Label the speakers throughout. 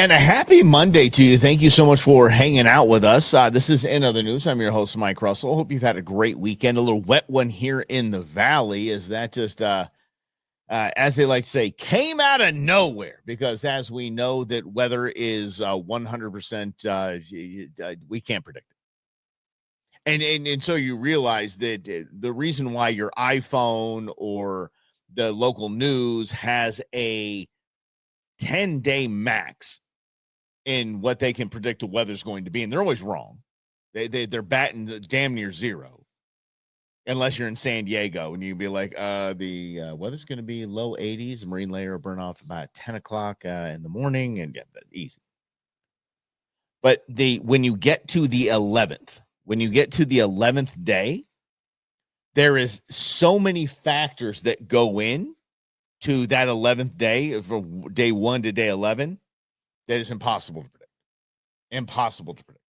Speaker 1: And a happy Monday to you. Thank you so much for hanging out with us. This is In Other News. I'm your host, Mike Russell. Hope you've had a great weekend. A little wet one here in the Valley. Is that just, as they like to say, came out of nowhere? Because as we know that weather is 100%, we can't predict it. And so you realize that the reason why your iPhone or the local news has a 10-day max in what they can predict the weather's going to be, and they're always wrong. They're batting damn near zero, unless you're in San Diego and you'd be like, the weather's going to be low 80s. The marine layer will burn off about 10 o'clock in the morning, and yeah, that's easy. But when you get to the 11th day, there is so many factors that go in to that 11th day, from day 1 to day 11. That is impossible to predict. Impossible to predict.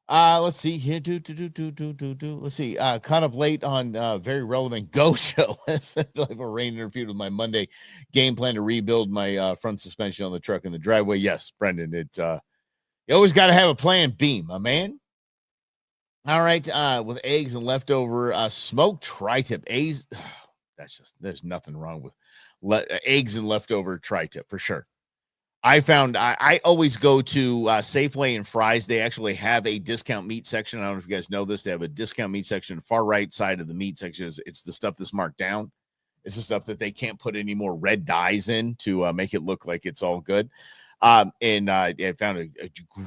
Speaker 1: Let's see here. Let's see. Caught up late on very relevant Go Show. Like a rain interview with my Monday game plan to rebuild my front suspension on the truck in the driveway. Yes, Brendan. You always got to have a plan B, my man. All right. With eggs and leftover smoked tri-tip. Eggs. There's nothing wrong with eggs and leftover tri-tip for sure. I always go to Safeway and Fry's. They actually have a discount meat section. I don't know if you guys know this. They have a discount meat section. Far right side of the meat section it's the stuff that's marked down. It's the stuff that they can't put any more red dyes in to make it look like it's all good. And I found a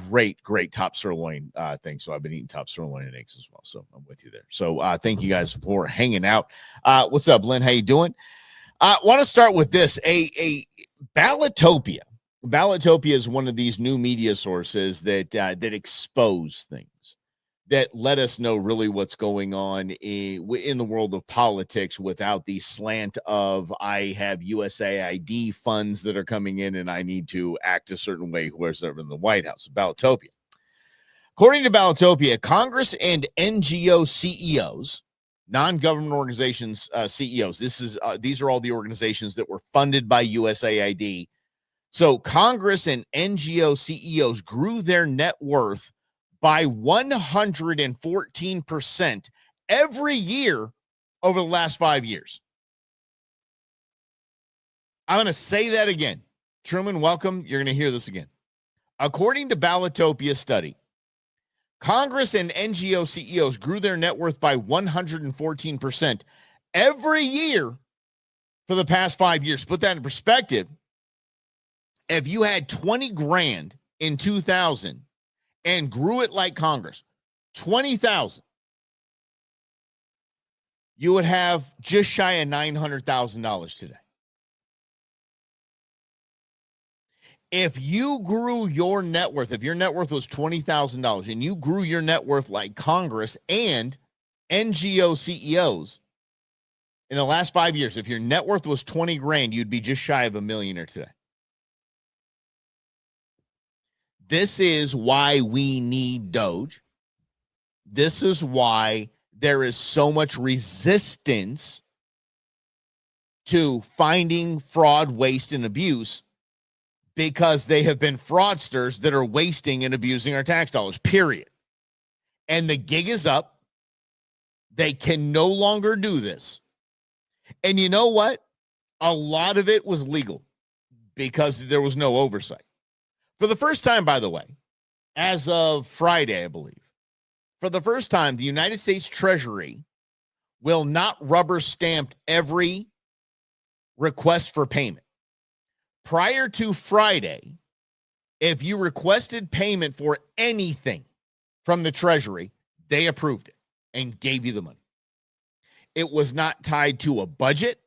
Speaker 1: great top sirloin thing. So I've been eating top sirloin and eggs as well. So I'm with you there. So thank you guys for hanging out. What's up, Lynn? How you doing? I want to start with this. A Ballotopia. Ballotopia is one of these new media sources that expose things, that let us know really what's going on in the world of politics without the slant of I have USAID funds that are coming in and I need to act a certain way whoever's in the White House. Ballotopia. According to Ballotopia, Congress and NGO CEOs, non-government organizations CEOs, these are all the organizations that were funded by USAID. So Congress and NGO CEOs grew their net worth by 114% every year over the last 5 years. I'm going to say that again. Truman, welcome. You're going to hear this again. According to Ballotopia study, Congress and NGO CEOs grew their net worth by 114% every year for the past 5 years. Put that in perspective. If you had 20 grand in 2000 and grew it like Congress, 20,000, you would have just shy of $900,000 today. If you grew your net worth, if your net worth was $20,000 and you grew your net worth like Congress and NGO CEOs in the last 5 years, if your net worth was 20 grand, you'd be just shy of a millionaire today. This is why we need Doge. This is why there is so much resistance to finding fraud, waste, and abuse, because they have been fraudsters that are wasting and abusing our tax dollars, period. And the gig is up. They can no longer do this. And you know what? A lot of it was legal because there was no oversight. For the first time, by the way, as of Friday, I believe, for the first time, the United States Treasury will not rubber stamp every request for payment. Prior to Friday, if you requested payment for anything from the Treasury, they approved it and gave you the money. It was not tied to a budget.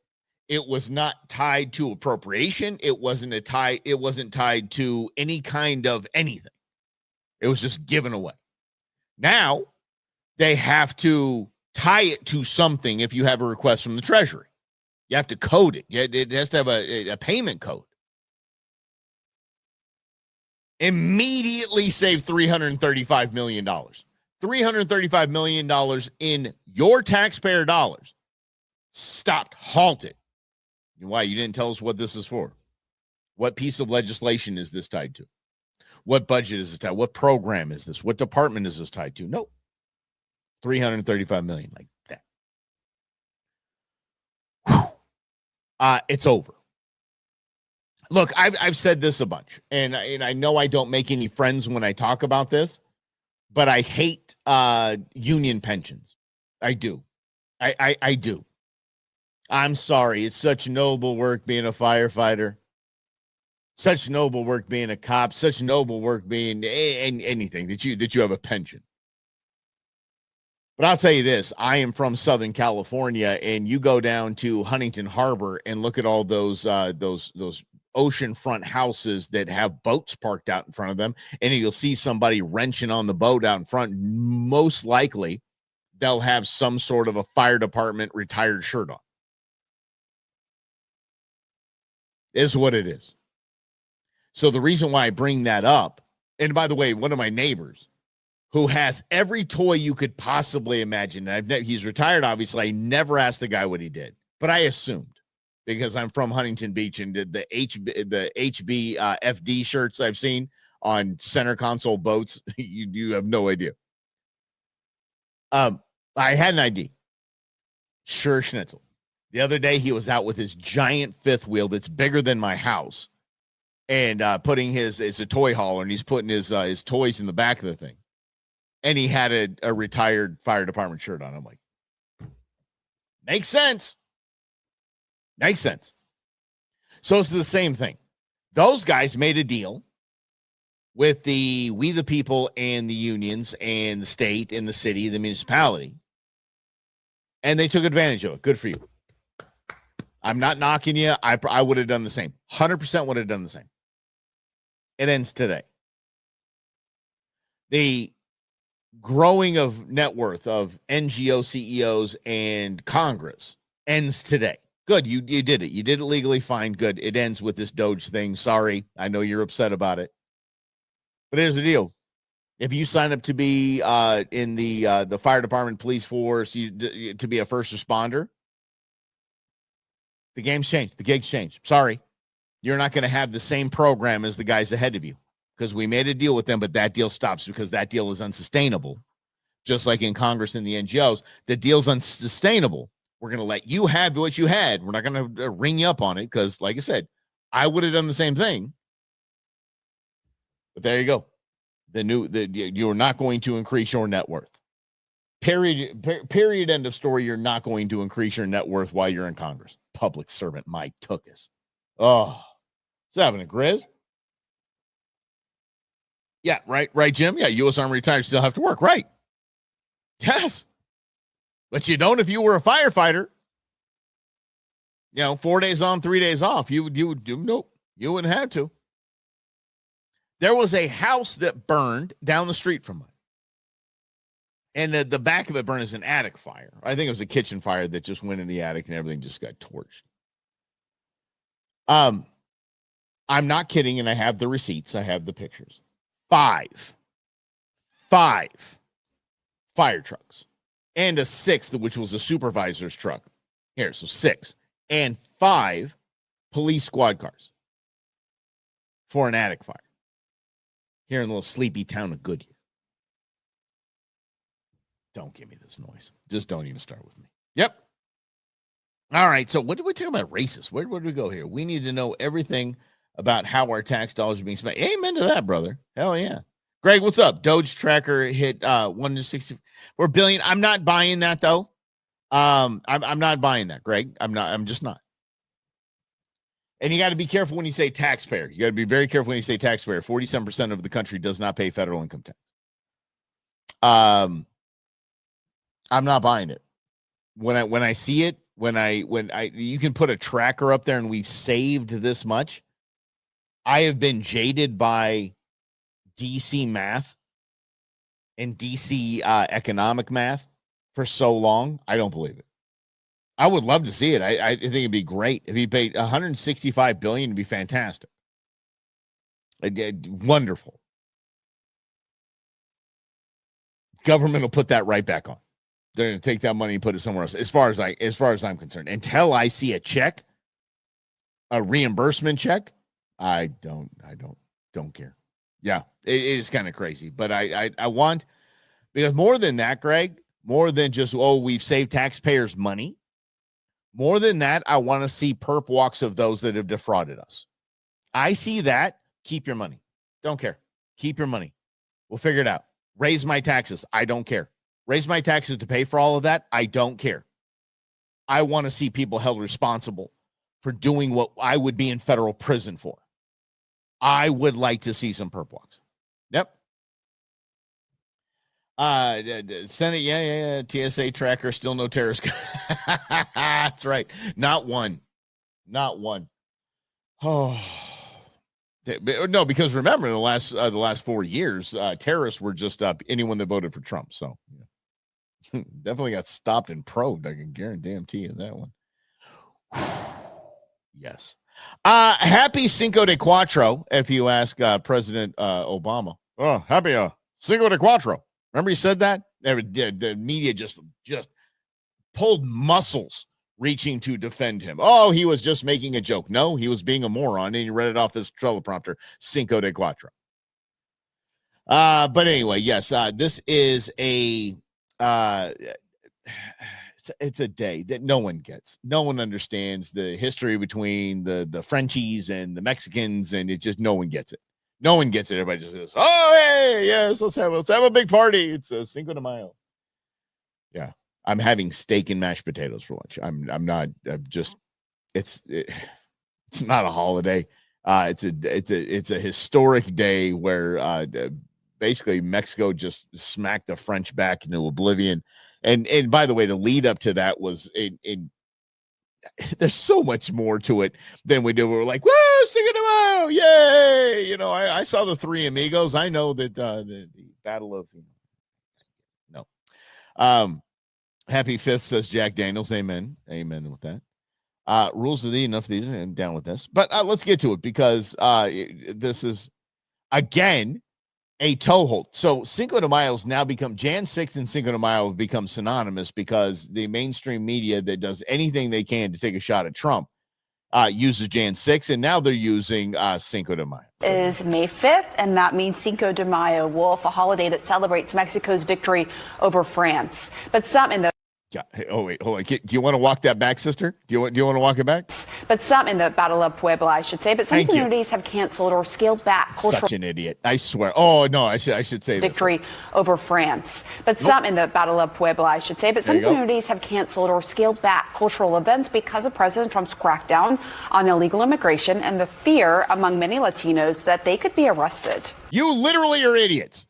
Speaker 1: It was not tied to appropriation. It wasn't tied to any kind of anything. It was just given away. Now they have to tie it to something. If you have a request from the Treasury, you have to code it. It has to have a payment code. Immediately save $335 million. $335 million in your taxpayer dollars. Stopped, halted. Why? You didn't tell us what this is for. What piece of legislation is this tied to? What budget is this tied? What program is this? What department is this tied to? Nope. 335 million, like that. It's over. Look, I've said this a bunch, and I know I don't make any friends when I talk about this, but I hate union pensions. I do. I do. I'm sorry. It's such noble work being a firefighter. Such noble work being a cop. Such noble work being anything that you have a pension. But I'll tell you this, I am from Southern California, and you go down to Huntington Harbor and look at all those oceanfront houses that have boats parked out in front of them, and you'll see somebody wrenching on the boat out in front. Most likely, they'll have some sort of a fire department retired shirt on. Is what it is. So the reason why I bring that up, and by the way, one of my neighbors who has every toy you could possibly imagine. He's retired, obviously. I never asked the guy what he did, but I assumed because I'm from Huntington Beach and did the HB FD shirts I've seen on center console boats. you have no idea. I had an ID. Sure Schnitzel. The other day he was out with his giant fifth wheel that's bigger than my house and putting it's a toy hauler, and he's putting his toys in the back of the thing. And he had a retired fire department shirt on. I'm like, makes sense. Makes sense. So it's the same thing. Those guys made a deal with we the people and the unions and the state and the city, the municipality. And they took advantage of it. Good for you. I'm not knocking you. I would have done the same. 100% would have done the same. It ends today. The growing of net worth of NGO CEOs and Congress ends today. Good. You did it. You did it legally. Fine. Good. It ends with this Doge thing. Sorry. I know you're upset about it. But here's the deal. If you sign up to be in the fire department, police force, to be a first responder, the game's changed. The gig's changed. Sorry. You're not going to have the same program as the guys ahead of you. Because we made a deal with them, but that deal stops because that deal is unsustainable. Just like in Congress and the NGOs, the deal's unsustainable. We're going to let you have what you had. We're not going to ring you up on it because, like I said, I would have done the same thing. But there you go. You're not going to increase your net worth. Period. End of story. You're not going to increase your net worth while you're in Congress. Public servant Mike took us. Oh, what's happening, Grizz? Yeah, right, Jim. Yeah, U.S. Army retired still have to work, right? Yes, but you don't if you were a firefighter. 4 days on, 3 days off. You would do nope. You wouldn't have to. There was a house that burned down the street from mine, and the back of it burned as an attic fire. I think it was a kitchen fire that just went in the attic and everything just got torched. I'm not kidding, and I have the receipts. I have the pictures. 5 fire trucks and a 6th, which was a supervisor's truck. Here, so 6 and 5 police squad cars for an attic fire here in the little sleepy town of Goodyear. Don't give me this noise. Just don't even start with me. Yep. All right. So what did we talk about? Racist. Where did we go here? We need to know everything about how our tax dollars are being spent. Amen to that, brother. Hell yeah. Greg, what's up? Doge tracker hit 164 billion. I'm not buying that though. I'm not buying that, Greg. I'm just not. And you got to be careful when you say taxpayer. You got to be very careful when you say taxpayer. 47% of the country does not pay federal income tax. I'm not buying it. When I see it, when you can put a tracker up there and we've saved this much. I have been jaded by DC math and DC economic math for so long. I don't believe it. I would love to see it. I think it'd be great if he paid 165 billion. It'd be fantastic. Wonderful. Government will put that right back on. They're going to take that money and put it somewhere else. As far as I'm concerned, until I see a check, a reimbursement check, I don't care. Yeah, it is kind of crazy. But I want, because more than that, Greg, more than just, oh, we've saved taxpayers money. More than that, I want to see perp walks of those that have defrauded us. I see that. Keep your money. Don't care. Keep your money. We'll figure it out. Raise my taxes. I don't care. Raise my taxes to pay for all of that. I don't care. I want to see people held responsible for doing what I would be in federal prison for. I would like to see some perp walks. Yep. Senate, yeah. TSA tracker, still no terrorist. That's right. Not one. Oh, no, because remember, the last 4 years, terrorists were just anyone that voted for Trump. So yeah. Definitely got stopped and probed. I can guarantee you that one. Yes. Happy Cinco de Cuatro, if you ask President Obama. Oh, happy Cinco de Cuatro. Remember he said that? The media just pulled muscles reaching to defend him. Oh, he was just making a joke. No, he was being a moron, and he read it off his teleprompter, Cinco de Cuatro. But anyway, yes, this is a it's a day that no one gets. No one understands the history between the Frenchies and the Mexicans, and it just, no one gets it. No one gets it. Everybody just says, "Oh, hey, yes, let's have a big party. It's a Cinco de Mayo." Yeah, I'm having steak and mashed potatoes for lunch. It's not a holiday. It's a historic day where basically Mexico just smacked the French back into oblivion. And by the way, the lead up to that was in there's so much more to it than we do. We're like, whoa, Cinco de Mayo, yay! You know, I saw the Three Amigos. I know that the Battle of no. Happy 5th, says Jack Daniels. Amen with that. Rules of the enough of these. I'm down with this, but let's get to it, because this is again a toehold. So Cinco de Mayo has now become, Jan 6th and Cinco de Mayo have become synonymous, because the mainstream media that does anything they can to take a shot at Trump uses Jan 6th, and now they're using Cinco de Mayo.
Speaker 2: Is May 5th, and that means Cinco de Mayo, Wolf, a holiday that celebrates Mexico's victory over France. But some in the
Speaker 1: Oh, wait, hold on. Do you want to walk that back, sister? Do you want to walk it back?
Speaker 2: But some in the Battle of Puebla, I should say, but some communities have canceled or scaled back cultural.
Speaker 1: Such an idiot. I swear. Oh, no, I should say
Speaker 2: victory over France. But some in the Battle of Puebla, I should say, but some communities have canceled or scaled back cultural events because of President Trump's crackdown on illegal immigration and the fear among many Latinos that they could be arrested.
Speaker 1: You literally are idiots.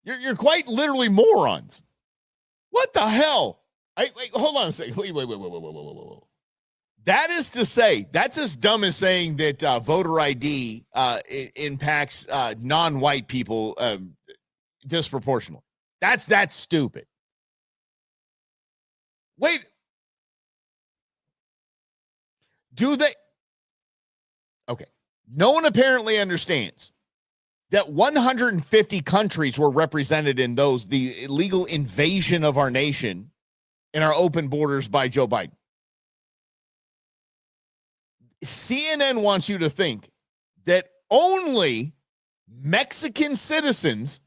Speaker 1: You're quite literally morons. What the hell? Wait, hold on a second. Wait. That is to say, that's as dumb as saying that voter ID impacts non-white people disproportionately. That's that stupid. Wait. Do they? Okay. No one apparently understands that 150 countries were represented in the illegal invasion of our nation in our open borders by Joe Biden. CNN wants you to think that only Mexican citizens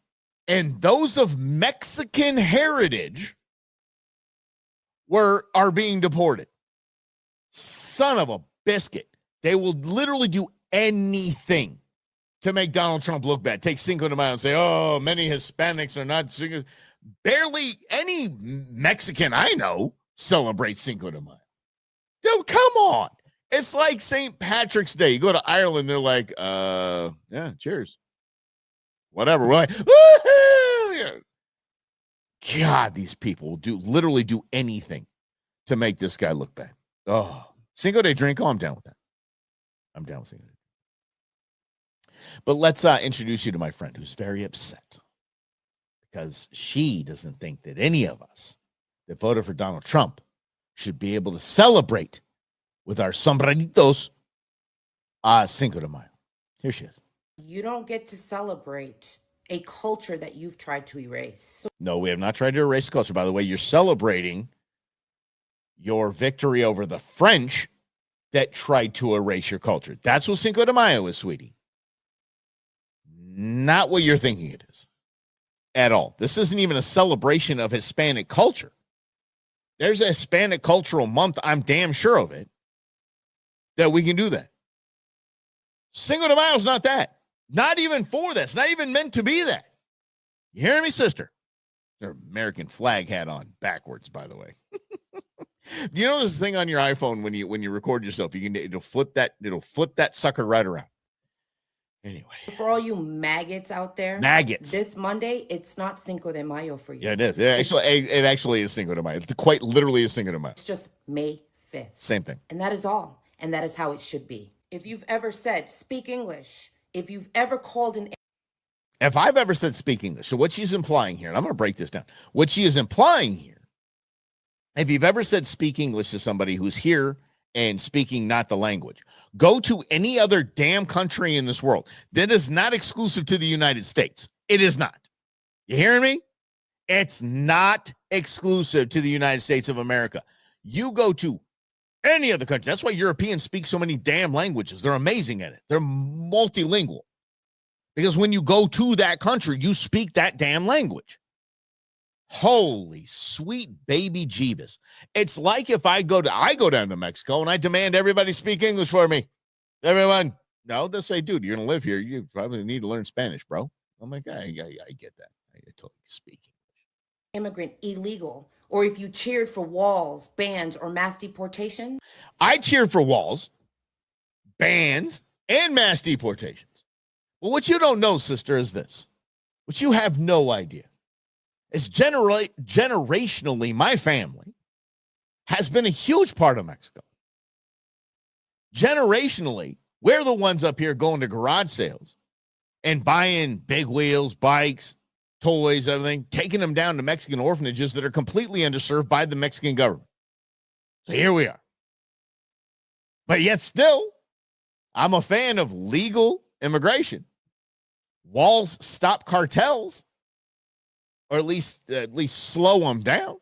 Speaker 1: and those of Mexican heritage are being deported. Son of a biscuit. They will literally do anything to make Donald Trump look bad. Take Cinco de Mayo and say, oh, many Hispanics are not Cinco. Barely any Mexican I know celebrates Cinco de Mayo. Dude, come on. It's like St. Patrick's Day. You go to Ireland, they're like, yeah, cheers. Whatever. We're like, woohoo! God, these people will literally do anything to make this guy look bad. Oh, Cinco de drink. Oh, I'm down with that. I'm down with Cinco de. But let's introduce you to my friend who's very upset, because she doesn't think that any of us that voted for Donald Trump should be able to celebrate with our sombreritos Cinco de Mayo. Here she is.
Speaker 3: You don't get to celebrate a culture that you've tried to erase.
Speaker 1: No, we have not tried to erase culture. By the way, you're celebrating your victory over the French that tried to erase your culture. That's what Cinco de Mayo is, sweetie. not what you're thinking it is at all. This isn't even a celebration of Hispanic culture. There's a Hispanic cultural month, I'm damn sure of it, that we can do that. Cinco de Mayo is not that. Not even for this. Not even meant to be that. You hearing me, sister? Their American flag hat on backwards, by the way. Do you know this thing on your iPhone when you record yourself? It'll flip that sucker right around. Anyway,
Speaker 3: for all you maggots out there, this Monday, it's not Cinco de Mayo for you.
Speaker 1: Yeah, it is. It actually is Cinco de Mayo. It quite literally is Cinco de Mayo.
Speaker 3: It's just May 5th.
Speaker 1: Same thing.
Speaker 3: And that is all. And that is how it should be. If you've ever said, speak English, if you've ever called an...
Speaker 1: If I've ever said speak English, so what she's implying here, and I'm going to break this down. What she is implying here, if you've ever said speak English to somebody who's here and speaking not the language, go to any other damn country in this world. That is not exclusive to the United States. It is not. You hearing me? It's not exclusive to the United States of America. You go to any other country. That's why Europeans speak so many damn languages. They're amazing at it. They're multilingual. Because when you go to that country, you speak that damn language. Holy sweet baby Jeebus. It's like if I go down to Mexico and I demand everybody speak English for me. Everyone. No, they'll say, dude, you're going to live here. You probably need to learn Spanish, bro. I'm like, I get that. I totally speak English.
Speaker 3: Immigrant illegal. Or if you cheered for walls, bans, or mass deportation.
Speaker 1: I cheered for walls, bans, and mass deportations. Well, what you don't know, sister, is this. What you have no idea is generationally, my family has been a huge part of Mexico. Generationally, we're the ones up here going to garage sales and buying big wheels, bikes, toys, everything, taking them down to Mexican orphanages that are completely underserved by the Mexican government. So here we are. But yet still, I'm a fan of legal immigration. Walls stop cartels, or at least slow them down.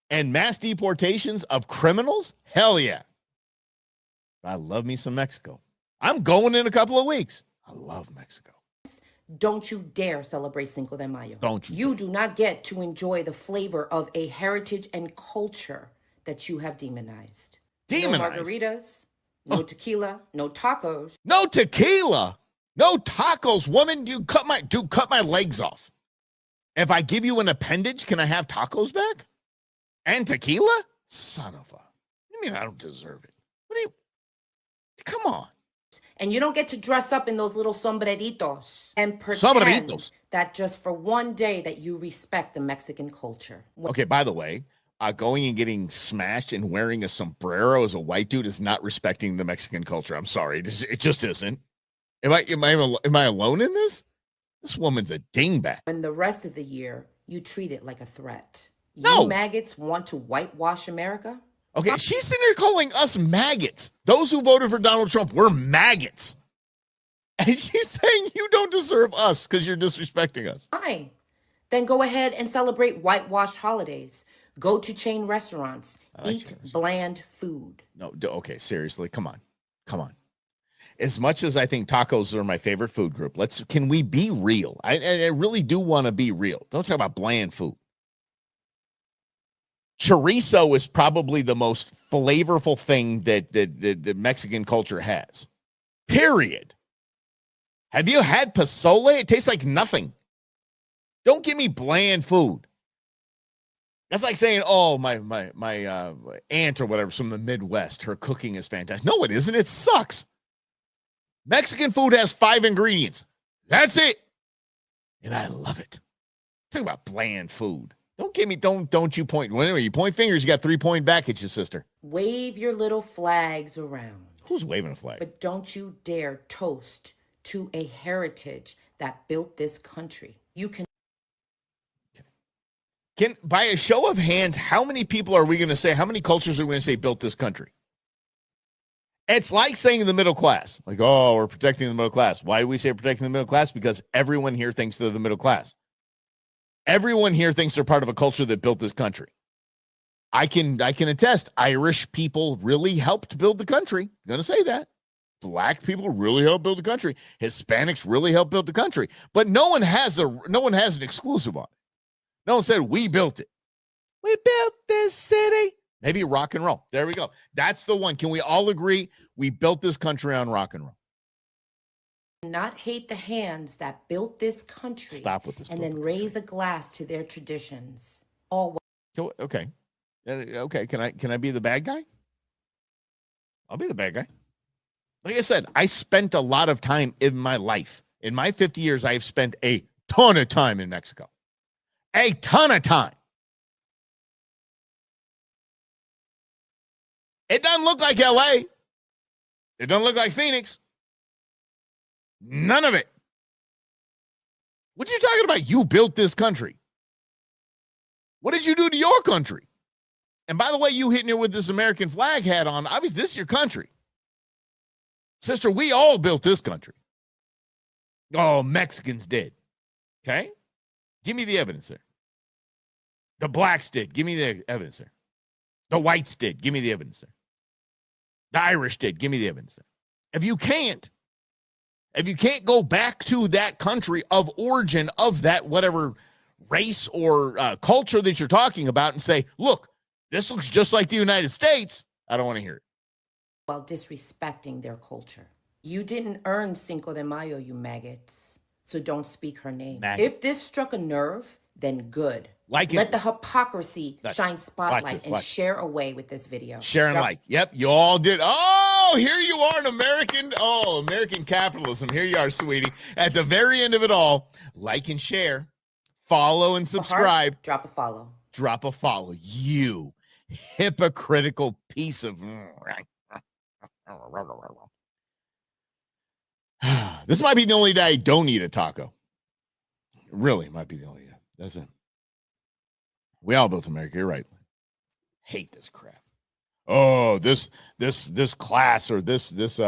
Speaker 1: And mass deportations of criminals? Hell yeah. I love me some Mexico. I'm going in a couple of weeks. I love Mexico.
Speaker 3: Don't you dare celebrate Cinco de Mayo.
Speaker 1: Don't you?
Speaker 3: You do not get to enjoy the flavor of a heritage and culture that you have demonized.
Speaker 1: Demonized?
Speaker 3: No margaritas, no tequila, no tacos.
Speaker 1: No tequila. No tacos, woman. Dude, cut my legs off. If I give you an appendage, can I have tacos back? And tequila? Son of a... You mean I don't deserve it? What do you... Come on.
Speaker 3: And you don't get to dress up in those little sombreritos and pretend that just for one day that you respect the Mexican culture.
Speaker 1: Okay, by the way, going and getting smashed and wearing a sombrero as a white dude is not respecting the Mexican culture. I'm sorry. It just isn't. Am I alone in this? This woman's a dingbat.
Speaker 3: And the rest of the year, you treat it like a threat.
Speaker 1: No.
Speaker 3: You maggots want to whitewash America?
Speaker 1: Okay, she's sitting here calling us maggots. Those who voted for Donald Trump, we're maggots. And she's saying you don't deserve us because you're disrespecting us.
Speaker 3: Fine. Then go ahead and celebrate whitewashed holidays. Go to chain restaurants. Eat bland food.
Speaker 1: No, okay, seriously, come on. As much as I think tacos are my favorite food group, can we be real? I really do want to be real. Don't talk about bland food. Chorizo is probably the most flavorful thing that the Mexican culture has. Period. Have you had pozole? It tastes like nothing. Don't give me bland food. That's like saying, oh, my aunt or whatever's from the Midwest, her cooking is fantastic. No, it isn't. It sucks. Mexican food has 5 ingredients. That's it. And I love it. Talk about bland food. Don't you point. Well, anyway, you point fingers, you got 3 pointing back at your sister.
Speaker 3: Wave your little flags around.
Speaker 1: Who's waving a flag?
Speaker 3: But don't you dare toast to a heritage that built this country. You can.
Speaker 1: By a show of hands, how many people are we going to say, how many cultures are we going to say built this country? It's like saying the middle class. Like, oh, we're protecting the middle class. Why do we say protecting the middle class? Because everyone here thinks they're the middle class. Everyone here thinks they're part of a culture that built this country. I can attest, Irish people really helped build the country. I'm going to say that. Black people really helped build the country. Hispanics really helped build the country. But no one has an exclusive on it. No one said we built it. We built this city. Maybe rock and roll. There we go. That's the one. Can we all agree we built this country on rock and roll?
Speaker 3: Not hate the hands that built this country.
Speaker 1: Stop with this.
Speaker 3: And then raise a glass to their traditions. All
Speaker 1: okay. Okay. Can I be the bad guy? I'll be the bad guy. Like I said, I spent a lot of time in my life. In my 50 years, I've spent a ton of time in Mexico. A ton of time. It doesn't look like LA. It doesn't look like Phoenix. None of it. What are you talking about? You built this country. What did you do to your country? And by the way, you hitting here with this American flag hat on. Obviously, this is your country. Sister, we all built this country. Oh, Mexicans did. Okay? Give me the evidence there. The blacks did. Give me the evidence there. The whites did. Give me the evidence there. The Irish did. Give me the evidence there. If you can't go back to that country of origin of that whatever race or culture that you're talking about and say, look, this looks just like the United States, I don't want to hear it.
Speaker 3: While disrespecting their culture. You didn't earn Cinco de Mayo, you maggots. So don't speak her name. If this struck a nerve, then good. Let the hypocrisy shine spotlight and share away with this video.
Speaker 1: Share and like. Yep, you all did. Oh, here you are, American capitalism. Here you are, sweetie. At the very end of it all, like and share, follow and subscribe.
Speaker 3: Drop a follow.
Speaker 1: Drop a follow. You hypocritical piece of... This might be the only day I don't eat a taco. It really might be the only day. That's it. We all built America. You're right. Hate this crap. Oh, this class or this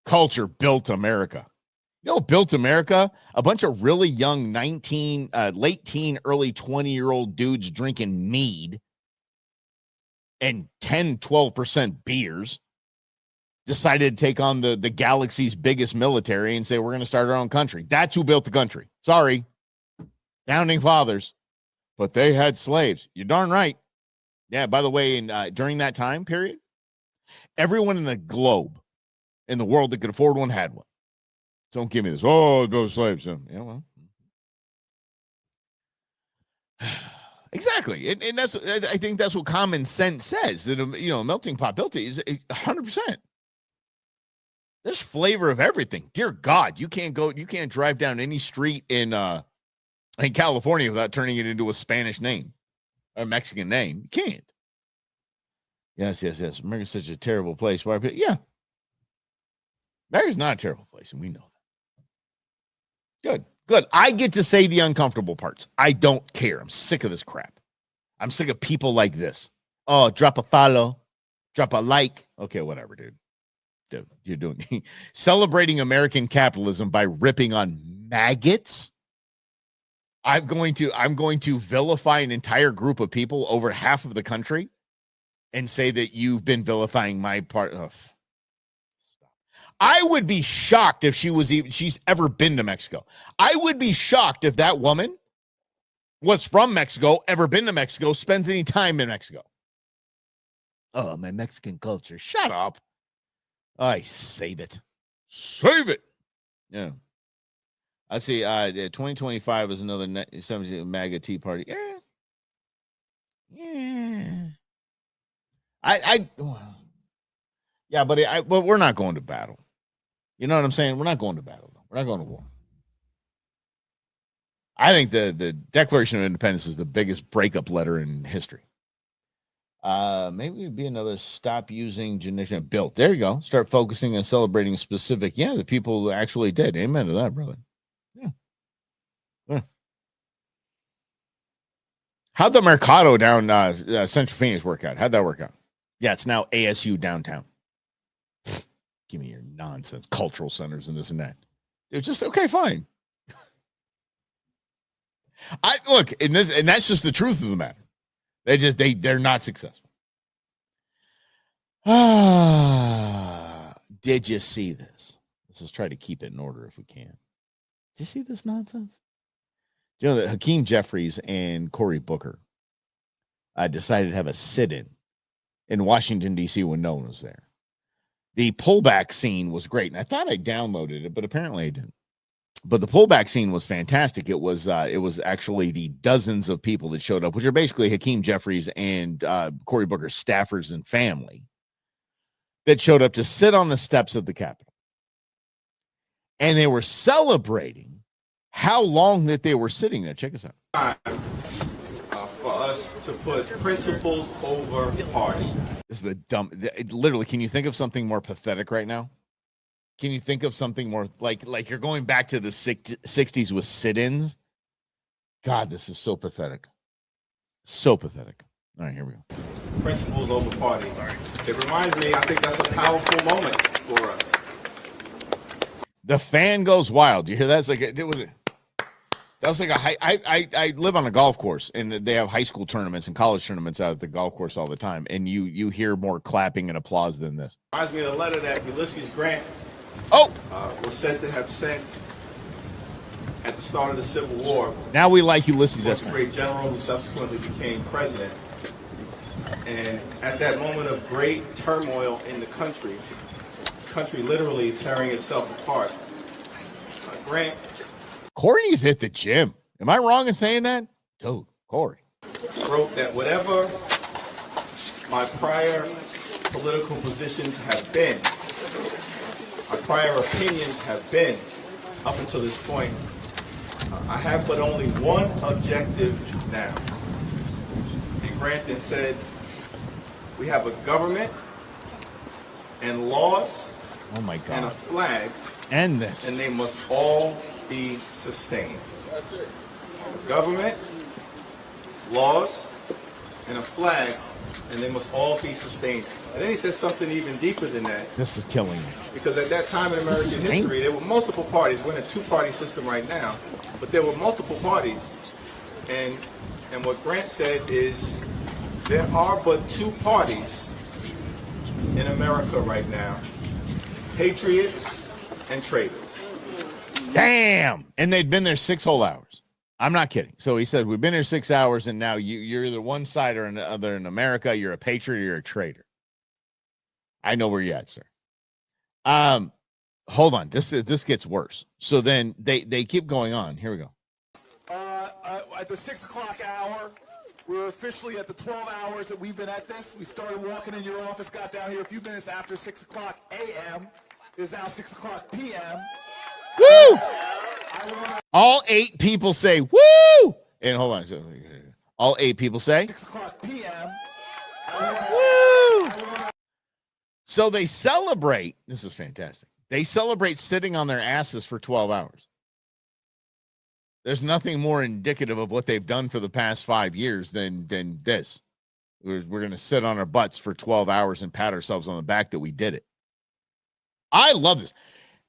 Speaker 1: culture built America. You know, built America? A bunch of really young 19, late teen, early 20-year-old dudes drinking mead and 10, 12% beers decided to take on the galaxy's biggest military and say, we're going to start our own country. That's who built the country. Sorry. Founding fathers. But they had slaves. You're darn right. Yeah, by the way, during that time period, everyone in the globe, in the world that could afford one, had one. So don't give me this. Oh, those slaves. Yeah, well. Exactly. And that's, I think that's what common sense says, that, a melting pot built it is 100%. There's flavor of everything. Dear God, you can't drive down any street in California without turning it into a Spanish name or a Mexican name. You can't. Yes. America's such a terrible place. Why? Yeah. America's not a terrible place, and we know that. Good. I get to say the uncomfortable parts. I don't care. I'm sick of this crap. I'm sick of people like this. Oh, drop a follow, drop a like. Okay, whatever, dude. You're doing celebrating American capitalism by ripping on maggots. I'm going to vilify an entire group of people, over half of the country, and say that you've been vilifying my part. Oh, stop. I would be shocked if she's ever been to Mexico. I would be shocked if that woman was from Mexico, ever been to Mexico, spends any time in Mexico. Oh, my Mexican culture. Shut up. I save it. Save it. Yeah. I see 2025 is another 17 MAGA Tea Party. Yeah. But we're not going to battle. You know what I'm saying? We're not going to battle. We're not going to war. I think the Declaration of Independence is the biggest breakup letter in history. Maybe it'd be another stop using generation built. There you go. Start focusing on celebrating specific. Yeah, the people who actually did. Amen to that, brother. Yeah. How'd the Mercado down Central Phoenix work out? How'd that work out? Yeah, it's now ASU downtown. Give me your nonsense. Cultural centers and this and that. It's just okay, fine. And that's just the truth of the matter. They're not successful. Did you see this? Let's just try to keep it in order if we can. Did you see this nonsense? Do you know that Hakeem Jeffries and Cory Booker decided to have a sit-in in Washington, D.C. when no one was there? The pullback scene was great, and I thought I downloaded it, but apparently I didn't. But the pullback scene was fantastic. It was actually the dozens of people that showed up, which are basically Hakeem Jeffries and Cory Booker's staffers and family that showed up to sit on the steps of the Capitol. And they were celebrating how long that they were sitting there. Check this out.
Speaker 4: For us to put principles over party.
Speaker 1: This is the dumb. Literally, can you think of something more pathetic right now? Can you think of something more like you're going back to the 60s with sit-ins? God, this is so pathetic. So pathetic. All right, here we go.
Speaker 4: Principles over party. It reminds me, I think that's a powerful moment for us.
Speaker 1: The fan goes wild. You hear that? That was like a high. I live on a golf course, and they have high school tournaments and college tournaments out at the golf course all the time, and you hear more clapping and applause than this.
Speaker 4: Reminds me of the letter that Ulysses Grant was said to have sent at the start of the Civil War.
Speaker 1: Now we like Ulysses.
Speaker 4: He was a great general who subsequently became president. And at that moment of great turmoil in the country literally tearing itself apart, Grant.
Speaker 1: Corey's hit the gym. Am I wrong in saying that? Dude, Corey
Speaker 4: wrote that whatever my prior political positions have been, my prior opinions have been up until this point, I have but only one objective now. And Grant then said, we have a government and laws and a flag,
Speaker 1: and
Speaker 4: they must all be sustained. Government, laws, and a flag, and they must all be sustained. And then he said something even deeper than that.
Speaker 1: This is killing me.
Speaker 4: Because at that time in American history, there were multiple parties. We're in a two-party system right now, but there were multiple parties. And what Grant said is, there are but two parties in America right now, patriots and traitors.
Speaker 1: Damn. And they'd been there 6 whole hours. I'm not kidding. So he said, we've been here 6 hours, and now you're either one side or another in America. You're a patriot or you're a traitor. I know where you're at, sir. Hold on. This gets worse. So then they keep going on. Here we go.
Speaker 5: At the 6 o'clock hour, we're officially at the 12 hours that we've been at this. We started walking in your office, got down here a few minutes after 6 o'clock a.m. It is now 6 o'clock p.m.
Speaker 1: Woo! All 8 people say, woo! And hold on. All 8 people say,
Speaker 5: 6 o'clock p.m.
Speaker 1: Woo! So they celebrate. This is fantastic. They celebrate sitting on their asses for 12 hours. There's nothing more indicative of what they've done for the past 5 years than this. We're going to sit on our butts for 12 hours and pat ourselves on the back that we did it. I love this.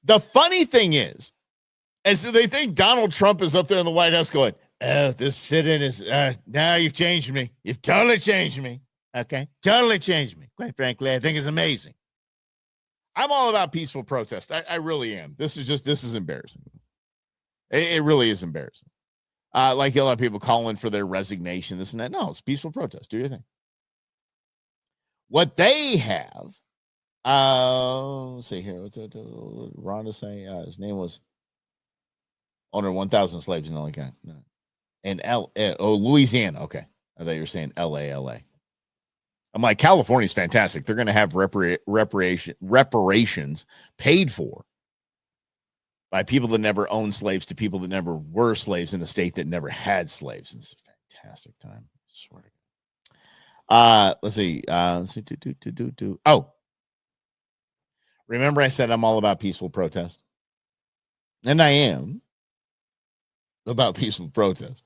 Speaker 1: The funny thing is they think Donald Trump is up there in the White House going, oh, this sit-in is, now you've changed me. You've totally changed me. Okay? Totally changed me. Quite frankly, I think it's amazing. I'm all about peaceful protest. I really am. This is embarrassing. It really is embarrassing. Like a lot of people calling for their resignation, this and that. No, it's peaceful protest. Do your thing. What they have, let's see here. What's Rhonda saying? His name was owner 1,000 slaves in LA. No. And Louisiana. Okay. I thought you were saying LA. I'm like, California's fantastic. They're going to have reparations paid for by people that never owned slaves to people that never were slaves in a state that never had slaves. It's a fantastic time. I swear to God. Let's see. Oh, remember I said I'm all about peaceful protest? And I am about peaceful protest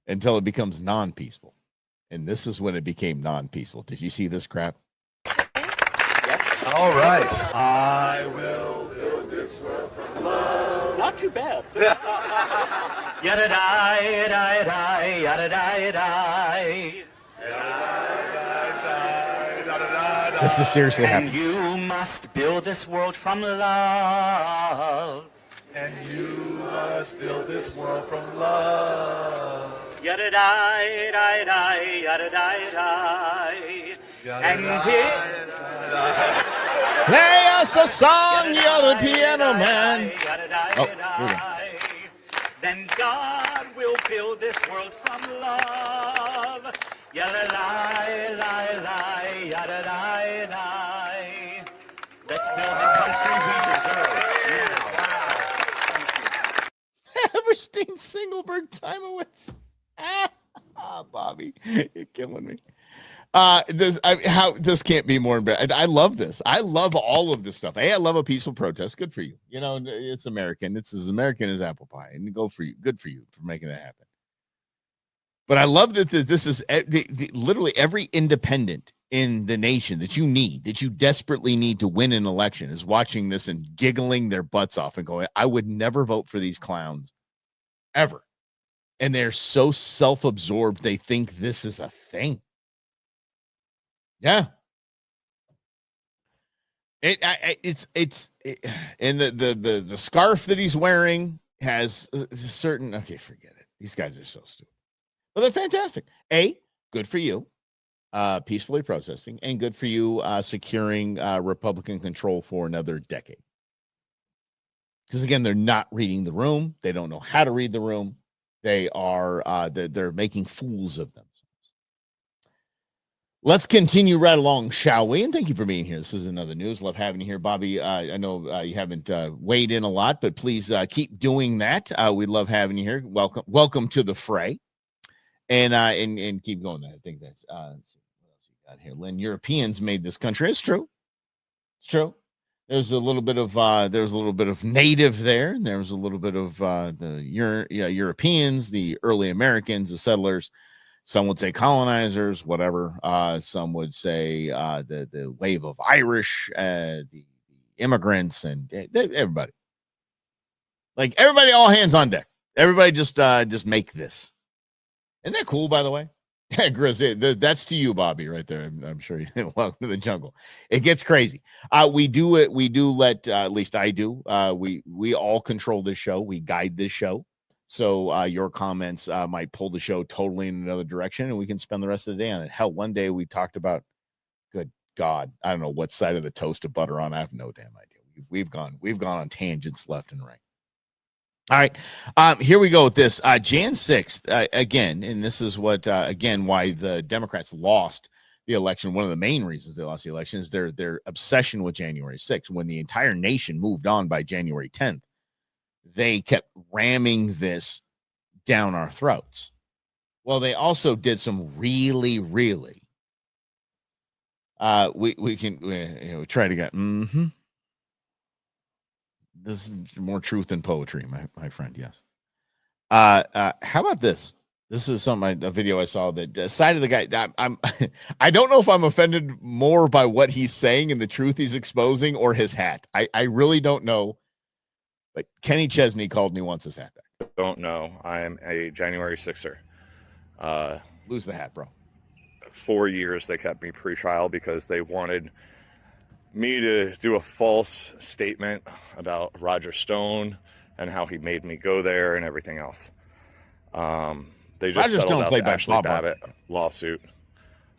Speaker 1: until it becomes non-peaceful. And this is when it became non-peaceful. Did you see this crap?
Speaker 6: Yes. All right. I will build this world from love.
Speaker 7: Not too bad.
Speaker 6: Yada da yada da yada da da.
Speaker 1: This is seriously happening.
Speaker 6: You might
Speaker 7: must build this world from love.
Speaker 6: And you must build this world from love.
Speaker 7: Yada-die-die-die, yada-die-die. And
Speaker 1: play us a song, you're the piano man. Oh,
Speaker 7: then God will build this world from love. Yada-die-die-die, yada-die-die. Let's build the country we deserve now.
Speaker 1: Everstein Singelberg Timowitz. Bobby, you're killing me. This can't be more embarrassing. I love this. I love all of this stuff. Hey, I love a peaceful protest. Good for you. You know, it's American. It's as American as apple pie. And go for you. Good for you for making that happen. But I love that this is literally every independent in the nation that you desperately need to win an election is watching this and giggling their butts off and going, I would never vote for these clowns ever. And they're so self-absorbed they think this is a thing. Yeah. And the scarf that he's wearing has a certain, okay, forget it. These guys are so stupid. But they're fantastic. Good for you. Peacefully protesting, and good for you securing Republican control for another decade. Because again, they're not reading the room. They don't know how to read the room. They are they're making fools of themselves. Let's continue right along, shall we? And thank you for being here. This is another news. Love having you here, Bobby. I know you haven't weighed in a lot, but please keep doing that. We love having you here. Welcome to the fray, and keep going. I think that's what else you got here, Lynn. Europeans made this country. It's true. It's true. There's a little bit of native there. There was a little bit of the Europeans, the early Americans, the settlers. Some would say colonizers, whatever. Some would say the wave of Irish, the immigrants, and everybody. Like everybody, all hands on deck. Everybody just make this. Isn't that cool, by the way? Yeah, Grizz, that's to you, Bobby, right there. I'm sure you welcome to the jungle. It gets crazy. We do let at least I do. We all control this show. We guide this show. So your comments might pull the show totally in another direction, and we can spend the rest of the day on it. Hell, one day we talked about, good God, I don't know what side of the toast to butter on. I have no damn idea. We've gone on tangents left and right. All right, here we go with this. Jan 6th, again, and this is what, again, why the Democrats lost the election. One of the main reasons they lost the election is their obsession with January 6th. When the entire nation moved on by January 10th, they kept ramming this down our throats. Well, they also did some really, we can try to get, This is more truth than poetry, my friend. Yes. How about this? This is a video I saw that side of the guy. I don't know if I'm offended more by what he's saying and the truth he's exposing or his hat. I really don't know. But Kenny Chesney called me once his hat back.
Speaker 8: Don't know. I am a January 6er.
Speaker 1: Lose the hat, bro.
Speaker 8: 4 years they kept me pre-trial because they wanted me to do a false statement about Roger Stone and how he made me go there and everything else. They just settled out the Ashley Babbitt lawsuit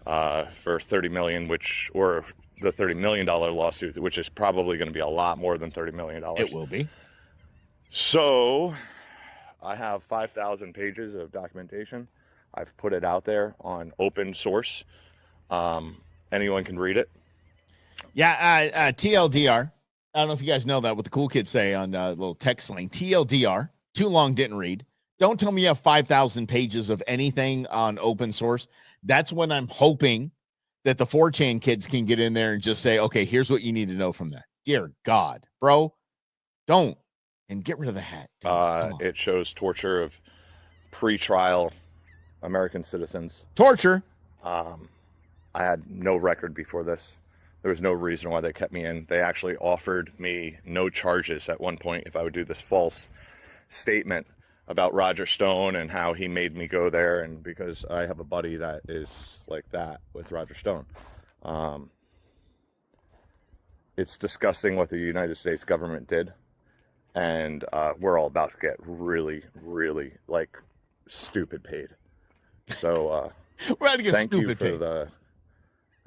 Speaker 8: for $30 million, or the $30 million lawsuit, which is probably going to be a lot more than $30 million.
Speaker 1: It will be.
Speaker 8: So I have 5,000 pages of documentation. I've put it out there on open source. Anyone can read it.
Speaker 1: Yeah, TLDR. I don't know if you guys know that, what the cool kids say on little text slang. TLDR, too long, didn't read. Don't tell me you have 5,000 pages of anything on open source. That's when I'm hoping that the 4chan kids can get in there and just say, okay, here's what you need to know from that. Dear God, bro, don't. And get rid of the hat.
Speaker 8: It shows torture of pre-trial American citizens.
Speaker 1: Torture?
Speaker 8: I had no record before this. There was no reason why they kept me in. They actually offered me no charges at one point if I would do this false statement about Roger Stone and how he made me go there, and because I have a buddy that is like that with Roger Stone. it's disgusting what the United States government did. And we're all about to get really, really, like, stupid paid. So
Speaker 1: we're about to get
Speaker 8: thank you
Speaker 1: stupid
Speaker 8: for
Speaker 1: paid.
Speaker 8: the,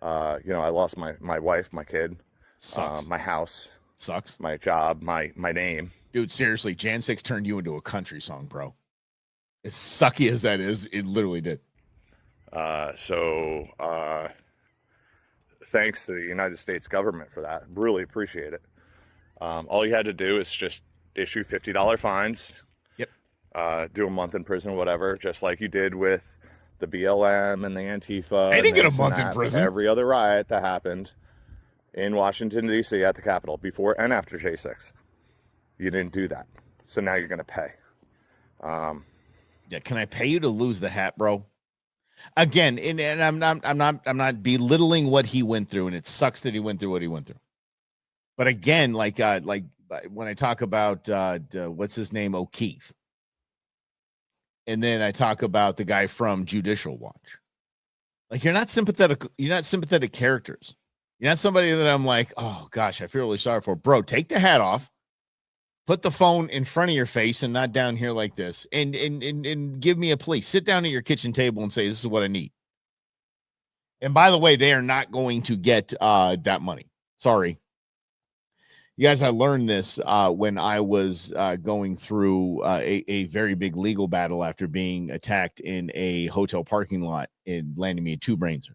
Speaker 8: I lost my wife, my kid, my house.
Speaker 1: Sucks.
Speaker 8: My job, my name.
Speaker 1: Dude, seriously, Jan 6 turned you into a country song, bro. As sucky as that is, it literally did.
Speaker 8: So thanks to the United States government for that. Really appreciate it. All you had to do is just issue $50 fines.
Speaker 1: Yep.
Speaker 8: Do a month in prison, whatever, just like you did with the BLM and the Antifa.
Speaker 1: They didn't get a month in prison.
Speaker 8: Every other riot that happened in Washington, D.C. at the Capitol before and after J6. You didn't do that. So now you're going to pay.
Speaker 1: Yeah, can I pay you to lose the hat, bro? Again, and I'm not belittling what he went through, and it sucks that he went through what he went through. But again, like when I talk about what's his name, O'Keefe, and then I talk about the guy from Judicial Watch. Like you're not sympathetic characters. You're not somebody that I'm like, oh gosh, I feel really sorry for. Bro, take the hat off. Put the phone in front of your face and not down here like this. And give me a plea. Sit down at your kitchen table and say, this is what I need. And by the way, they are not going to get that money. Sorry. You guys, I learned this when I was going through a very big legal battle after being attacked in a hotel parking lot and landing me 2 brain surgeries.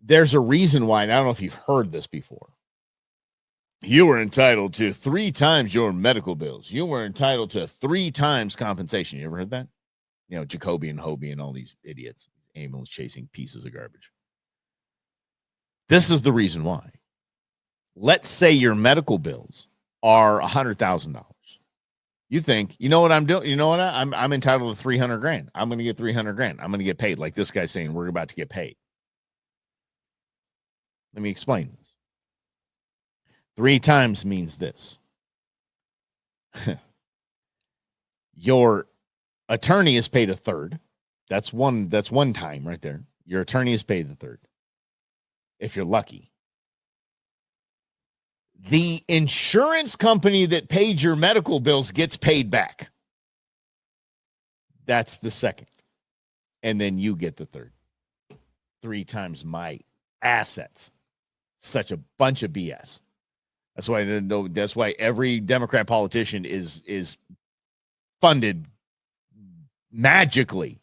Speaker 1: There's a reason why, and I don't know if you've heard this before. You were entitled to 3 times your medical bills. You were entitled to 3 times compensation. You ever heard that? You know, Jacoby and Hobie and all these idiots, ambulance chasing pieces of garbage. This is the reason why. Let's say your medical bills are $100,000. You think, you know what I'm doing? You know what? I'm entitled to $300,000. I'm going to get $300,000. I'm going to get paid. Like this guy saying, we're about to get paid. Let me explain this. 3 times means this. Your attorney is paid 1/3. That's one time right there. Your attorney is paid 1/3. If you're lucky. The insurance company that paid your medical bills gets paid back. That's the second. And then you get the 1/3. 3 times my assets. Such a bunch of BS. That's why I didn't know. That's why every Democrat politician is funded magically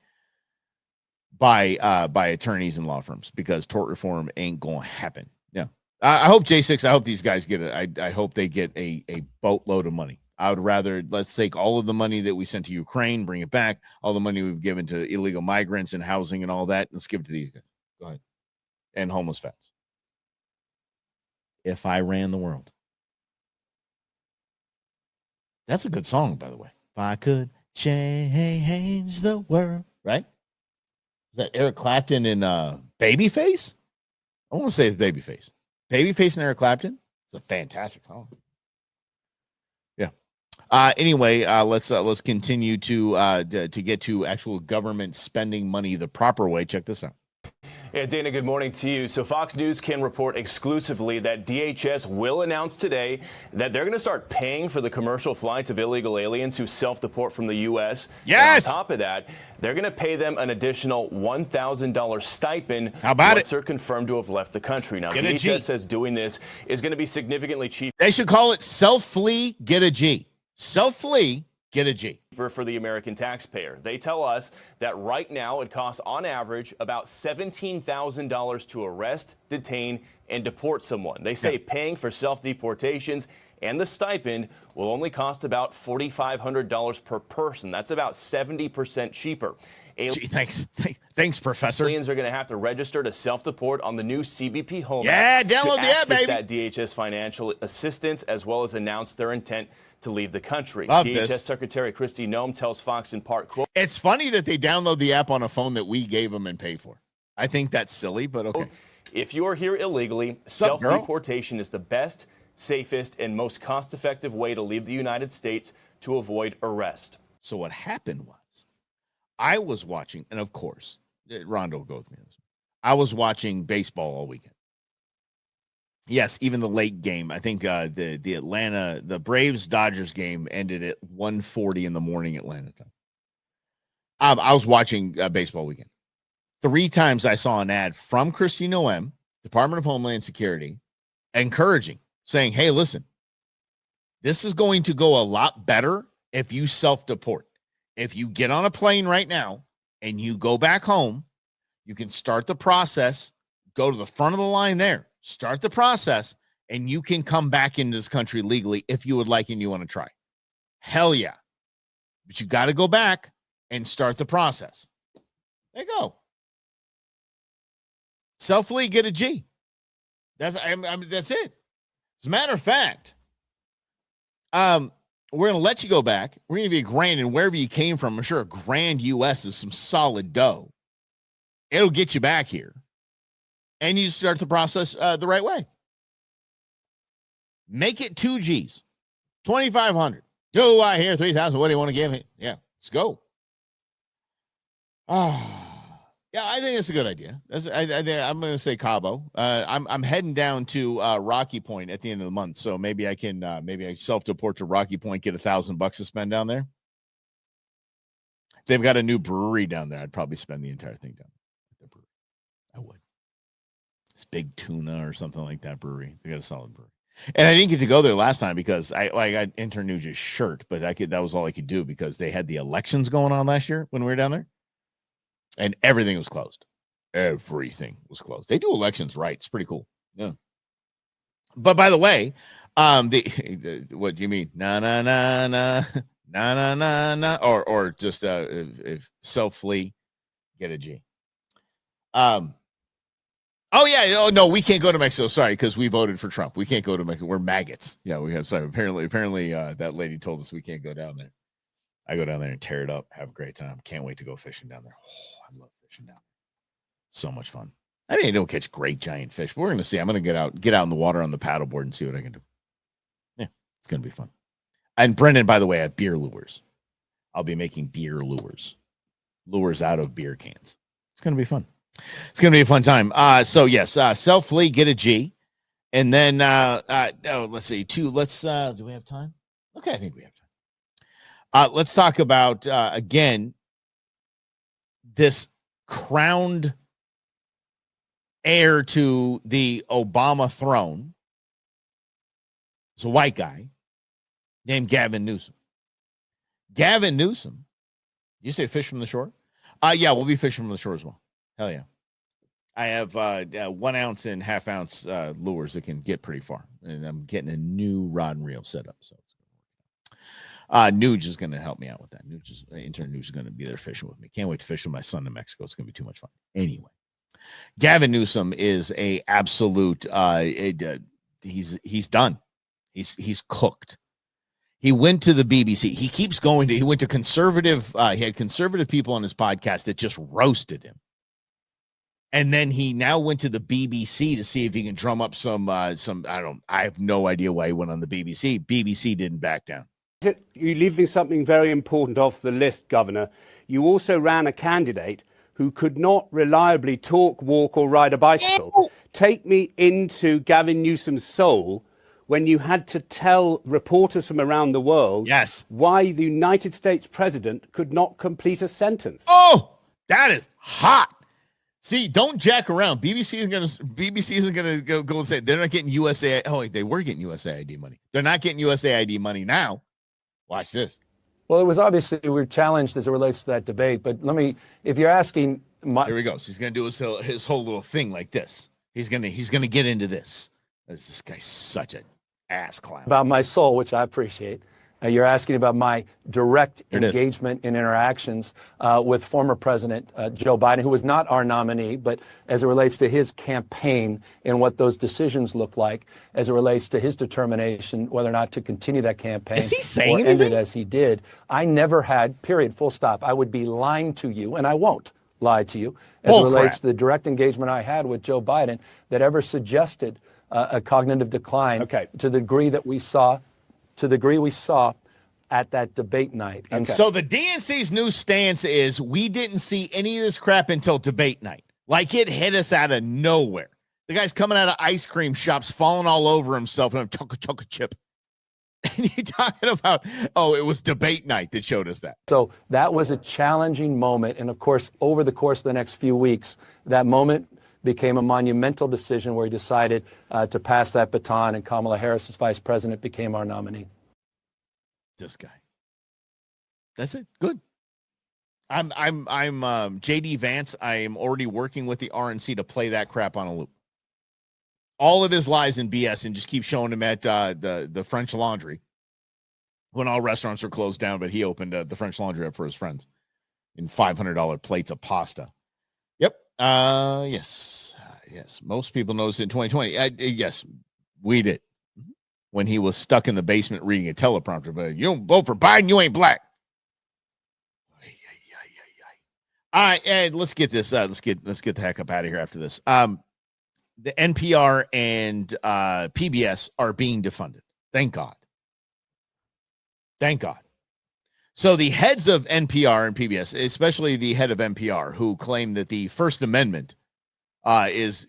Speaker 1: by attorneys and law firms, because tort reform ain't going to happen. Yeah, I hope J6. I hope these guys get it. I hope they get a boatload of money. I would rather let's take all of the money that we sent to Ukraine, bring it back. All the money we've given to illegal migrants and housing and all that, let's give it to these guys. Go ahead. And homeless vets. If I ran the world. That's a good song, by the way. If I could change the world, right? Is that Eric Clapton and Babyface? I want to say it's Babyface. Babyface and Eric Clapton. It's a fantastic song. Yeah. Anyway, let's continue to get to actual government spending money the proper way. Check this out.
Speaker 9: Yeah, Dana, good morning to you. So Fox News can report exclusively that DHS will announce today that they're going to start paying for the commercial flights of illegal aliens who self-deport from the U.S.
Speaker 1: Yes.
Speaker 9: And on top of that, they're going to pay them an additional $1,000 stipend.
Speaker 1: How about
Speaker 9: once they're confirmed to have left the country. Now, DHS says doing this is going to be significantly cheaper.
Speaker 1: They should call it self-flee, get a G. Self-flee, get a G.
Speaker 9: For the American taxpayer. They tell us that right now it costs on average about $17,000 to arrest, detain, and deport someone. They say paying for self-deportations and the stipend will only cost about $4,500 per person. That's about 70% cheaper.
Speaker 1: Gee, thanks, Professor.
Speaker 9: Aliens are going to have to register to self-deport on the new CBP Home
Speaker 1: app.
Speaker 9: To
Speaker 1: Download the app, baby.
Speaker 9: That DHS financial assistance, as well as announce their intent to leave the country.
Speaker 1: Love
Speaker 9: DHS
Speaker 1: this.
Speaker 9: Secretary Kristi Noem tells Fox in part, quote,
Speaker 1: it's funny that they download the app on a phone that we gave them and pay for. I think that's silly, but okay.
Speaker 9: If you are here illegally, self-deportation is the best, safest, and most cost-effective way to leave the United States to avoid arrest.
Speaker 1: So what happened was, I was watching, and of course, Rondo will go with me on this. I was watching baseball all weekend. Yes, even the late game. I think the Braves-Dodgers game ended at 1:40 in the morning Atlanta time. I was watching Baseball Weekend. 3 times I saw an ad from Christine Noem, Department of Homeland Security, encouraging, saying, hey, listen, this is going to go a lot better if you self-deport. If you get on a plane right now and you go back home, you can start the process, go to the front of the line there, start the process, and you can come back into this country legally if you would like and you want to try. Hell yeah. But you got to go back and start the process. There you go. Self-lead, get a G. That's it. As a matter of fact, we're going to let you go back. We're going to be a grand, and wherever you came from, I'm sure a grand U.S. is some solid dough. It'll get you back here. And you start the process the right way. Make it 2 Gs. 2,500. Do I hear 3,000? What do you want to give me? Yeah, let's go. Yeah, I think it's a good idea. I'm going to say Cabo. I'm heading down to Rocky Point at the end of the month, so maybe I can self-deport to Rocky Point, get $1,000 to spend down there. They've got a new brewery down there. I'd probably spend the entire thing down at the brewery. I would. It's Big Tuna or something like that brewery. They got a solid brewery. And I didn't get to go there last time because I got intern Nuge's shirt, but that was all I could do because they had the elections going on last year when we were down there. And everything was closed. Everything was closed. They do elections right. It's pretty cool. Yeah. But by the way, what do you mean? Na na na na na na na na, or just if self-flee, get a G. Oh yeah. Oh no, we can't go to Mexico. Sorry, because we voted for Trump. We can't go to Mexico. We're maggots. Yeah, we have. Sorry. Apparently, that lady told us we can't go down there. I go down there and tear it up. Have a great time. Can't wait to go fishing down there. Oh, I love fishing down there. So much fun. I mean, I don't catch great giant fish, but we're gonna see. I'm gonna get out in the water on the paddleboard and see what I can do. Yeah, it's gonna be fun. And Brendan, by the way, I have beer lures. I'll be making beer lures out of beer cans. It's gonna be fun. It's gonna be a fun time. So yes, self-flee, get a G, and then let's see, 2. Let's do we have time? Okay, I think we have time. Let's talk about again this crowned heir to the Obama throne. It's a white guy named Gavin Newsom. Gavin Newsom, you say fish from the shore? Yeah, we'll be fishing from the shore as well. Hell yeah. I have 1 ounce and half ounce lures that can get pretty far. And I'm getting a new rod and reel set up. So Nuge is going to help me out with that. Intern Nuge is going to be there fishing with me. Can't wait to fish with my son in Mexico. It's going to be too much fun. Anyway, Gavin Newsom is a absolute. He's done. He's cooked. He went to the BBC. He keeps going to. He went to conservative. He had conservative people on his podcast that just roasted him. And then he now went to the BBC to see if he can drum up some. I have no idea why he went on the BBC. BBC didn't back down.
Speaker 10: You're leaving something very important off the list, Governor. You also ran a candidate who could not reliably talk, walk, or ride a bicycle. Take me into Gavin Newsom's soul when you had to tell reporters from around the world why the United States president could not complete a sentence.
Speaker 1: Oh, that is hot. See, don't jack around. BBC isn't gonna go and say they're not getting USAID. Oh, wait, they were getting USAID money. They're not getting USAID money now. Watch this.
Speaker 11: Well, it was obviously we were challenged as it relates to that debate. But if you're asking,
Speaker 1: here he goes. He's gonna do his whole little thing like this. He's gonna get into this. This guy's such an ass clown.
Speaker 11: About my soul, which I appreciate. You're asking about my direct engagement and interactions with former President Joe Biden, who was not our nominee, but as it relates to his campaign and what those decisions look like, as it relates to his determination whether or not to continue that campaign or end it as he did. I never had, period, full stop. I would be lying to you, and I won't lie to you, as it relates to the direct engagement I had with Joe Biden that ever suggested a cognitive decline to the degree that we saw. To the degree we saw at that debate night. And
Speaker 1: so the DNC's new stance is we didn't see any of this crap until debate night. Like it hit us out of nowhere. The guy's coming out of ice cream shops, falling all over himself, and I'm chocolate chip. And you're talking about, it was debate night that showed us that.
Speaker 11: So that was a challenging moment. And of course, over the course of the next few weeks, that moment became a monumental decision where he decided to pass that baton, and Kamala Harris, as vice president, became our nominee.
Speaker 1: This guy. That's it. Good. I'm JD Vance. I am already working with the RNC to play that crap on a loop. All of his lies and BS, and just keep showing him at the French Laundry when all restaurants were closed down, but he opened the French Laundry up for his friends in $500 plates of pasta. Yep. Yes. Most people noticed in 2020. Yes, we did. When he was stuck in the basement reading a teleprompter, but you don't vote for Biden, you ain't black. All right, Ed, let's get this. Let's get the heck up out of here after this. The NPR and PBS are being defunded. Thank God. Thank God. So the heads of NPR and PBS, especially the head of NPR, who claim that the First Amendment is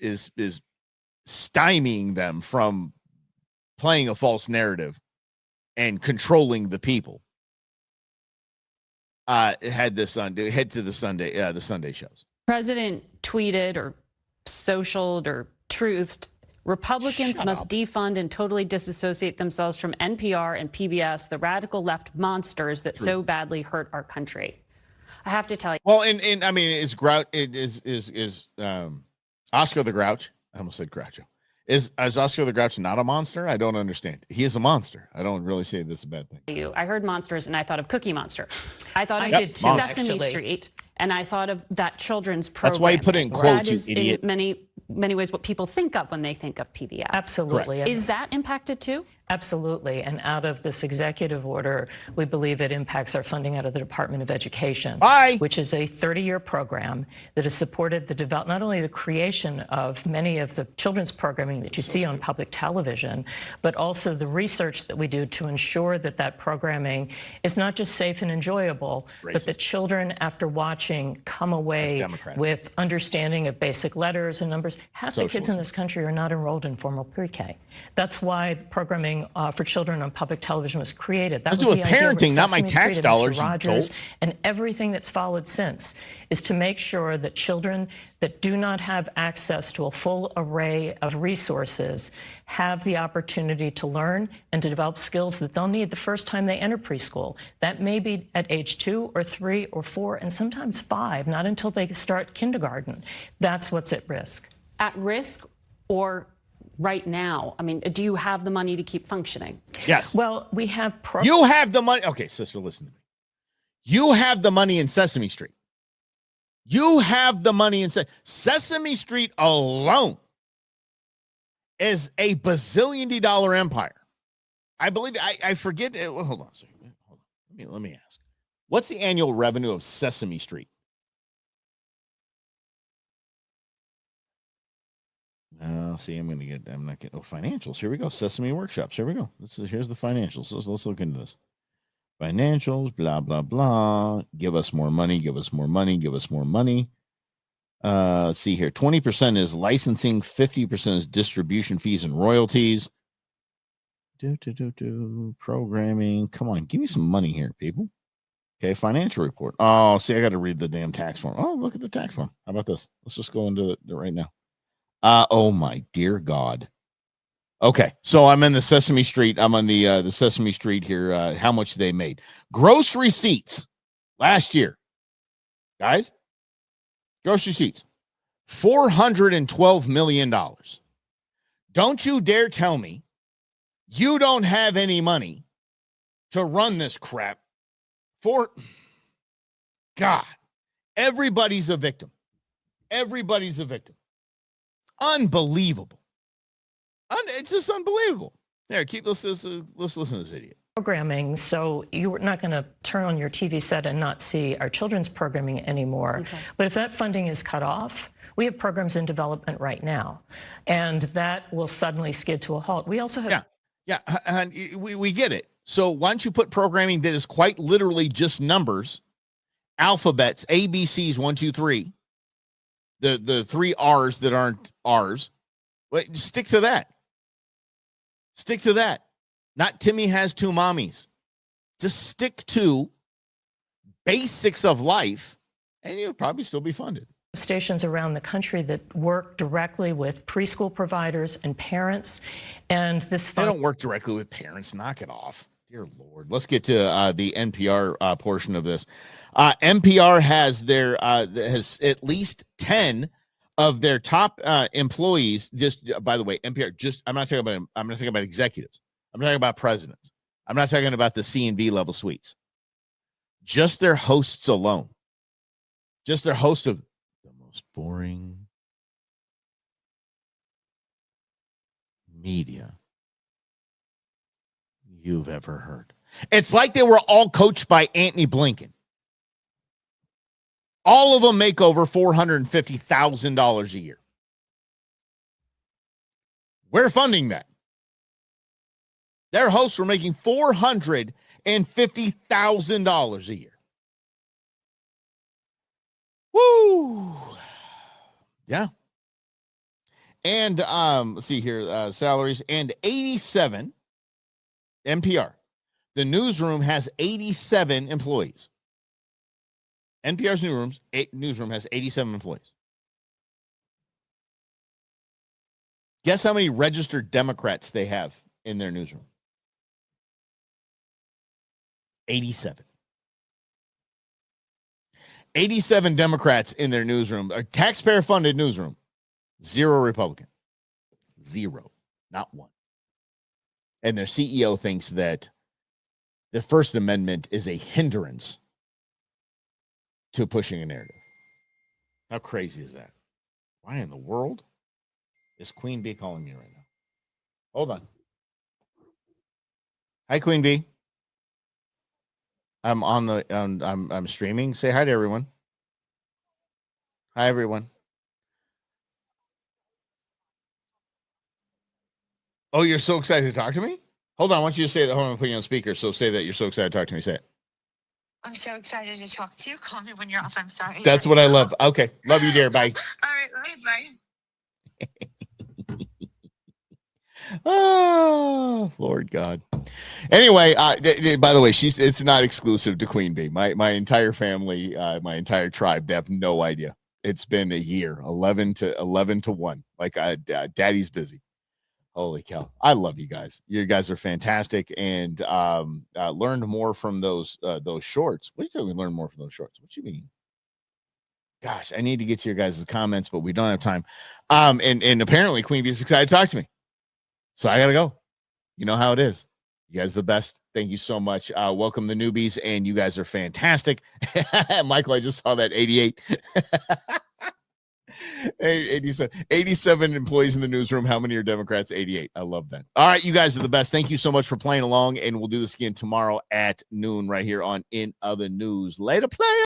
Speaker 1: stymieing them from playing a false narrative and controlling the people, had this on. Head to the Sunday shows.
Speaker 12: President tweeted or socialed or truthed, Republicans must defund and totally disassociate themselves from NPR and PBS, the radical left monsters that so badly hurt our country. I have to tell you.
Speaker 1: Well, and I mean, is Oscar the Grouch? I almost said Groucho. Is Oscar the Grouch not a monster? I don't understand. He is a monster. I don't really say this is a bad thing.
Speaker 12: I heard monsters and I thought of Cookie Monster. I thought of Sesame Street, and I thought of that children's program.
Speaker 1: That's why you put it in quotes, you idiot.
Speaker 12: In many ways what people think of when they think of PBS.
Speaker 13: Absolutely.
Speaker 12: Correct. Is that impacted too?
Speaker 13: Absolutely. And out of this executive order, we believe it impacts our funding out of the Department of Education, which is a 30-year program that has supported the not only the creation of many of the children's programming that you see on public television, but also the research that we do to ensure that that programming is not just safe and enjoyable, but that children, after watching, come away with understanding of basic letters and numbers. Half the kids in this country are not enrolled in formal pre-K. That's why programming for children on public television was created. That was
Speaker 1: do with parenting, not my tax dollars.
Speaker 13: Rogers, and everything that's followed since is to make sure that children that do not have access to a full array of resources have the opportunity to learn and to develop skills that they'll need the first time they enter preschool. That may be at age 2 or 3 or 4 and sometimes 5, not until they start kindergarten. That's what's at risk.
Speaker 12: At risk or right now? I mean, do you have the money to keep functioning?
Speaker 1: Yes.
Speaker 13: Well, we have.
Speaker 1: You have the money. Okay, sister, listen to me. You have the money in Sesame Street. You have the money in Sesame Street alone is a bazillion-dollar empire. I believe. I forget. Well, hold on a second. Hold on. Let me ask. What's the annual revenue of Sesame Street? See, I'm not getting financials. Here we go. Sesame Workshops. Here we go. Here's the financials. Let's look into this. Financials, blah, blah, blah. Give us more money. Give us more money. Give us more money. Let's see here. 20% is licensing. 50% is distribution fees and royalties. Programming. Come on. Give me some money here, people. Okay. Financial report. Oh, see, I got to read the damn tax form. Oh, look at the tax form. How about this? Let's just go into it right now. Oh my dear God. Okay, so I'm in the Sesame Street. I'm on the Sesame Street here. How much they made? Gross receipts last year, guys. Gross receipts, $412 million. Don't you dare tell me you don't have any money to run this crap. God, everybody's a victim. Everybody's a victim. Unbelievable. It's just unbelievable. There, let's listen to this idiot.
Speaker 13: Programming, so you're not going to turn on your TV set and not see our children's programming anymore. Okay. But if that funding is cut off, we have programs in development right now, and that will suddenly skid to a halt. We also have...
Speaker 1: Yeah, and we get it. So why don't you put programming that is quite literally just numbers, alphabets, ABCs, 1, 2, 3, the 3 R's that aren't R's, Wait, stick to that. Stick to that. Not Timmy has two mommies. Just stick to basics of life, and you'll probably still be funded.
Speaker 13: Stations around the country that work directly with preschool providers and parents, and this
Speaker 1: they don't work directly with parents. Knock it off, dear Lord. Let's get to the NPR portion of this. NPR has has at least 10 of their top employees. Just by the way, NPR. I'm not talking about executives. I'm talking about presidents. I'm not talking about the C and B level suites. Just their hosts alone. Just their hosts of the most boring media you've ever heard. It's like they were all coached by Antony Blinken. All of them make over $450,000 a year. We're funding that. Their hosts were making $450,000 a year. Woo! Yeah. And let's see here, salaries and 87 NPR. The newsroom has 87 employees. NPR's newsroom has 87 employees. Guess how many registered Democrats they have in their newsroom? 87. 87 Democrats in their newsroom, a taxpayer-funded newsroom. 0 Republican. 0. Not one. And their CEO thinks that the First Amendment is a hindrance to pushing a narrative. How crazy is that? Why in the world is Queen Bee calling me right now? Hold on. Hi, Queen Bee. I'm on the I'm streaming. Say hi to everyone. Hi, everyone. Oh, you're so excited to talk to me? Hold on. I want you to say that. Hold on, I'm putting you on speaker. So say that you're so excited to talk to me. Say it.
Speaker 14: I'm so excited to talk to you. Call me when you're off. I'm sorry.
Speaker 1: That's what I love. Okay. Love you, dear. Bye.
Speaker 14: All right. Bye.
Speaker 1: Oh, Lord God. Anyway, by the way, it's not exclusive to Queen Bee. My entire family, my entire tribe, they have no idea. It's been a year, 11 to 1. Like Daddy's busy. Holy cow. I love you guys. You guys are fantastic. And learned more from those shorts. What do you think we learned more from those shorts? What do you mean? Gosh, I need to get to your guys' comments, but we don't have time. And apparently Queen Bee is excited to talk to me. So I got to go. You know how it is. You guys are the best. Thank you so much. Welcome the newbies, and you guys are fantastic. Michael, I just saw that 88. 87 employees in the newsroom. How many are Democrats? 88. I love that. All right, you guys are the best. Thank you so much for playing along, and we'll do this again tomorrow at noon right here on In Other News. Later, player.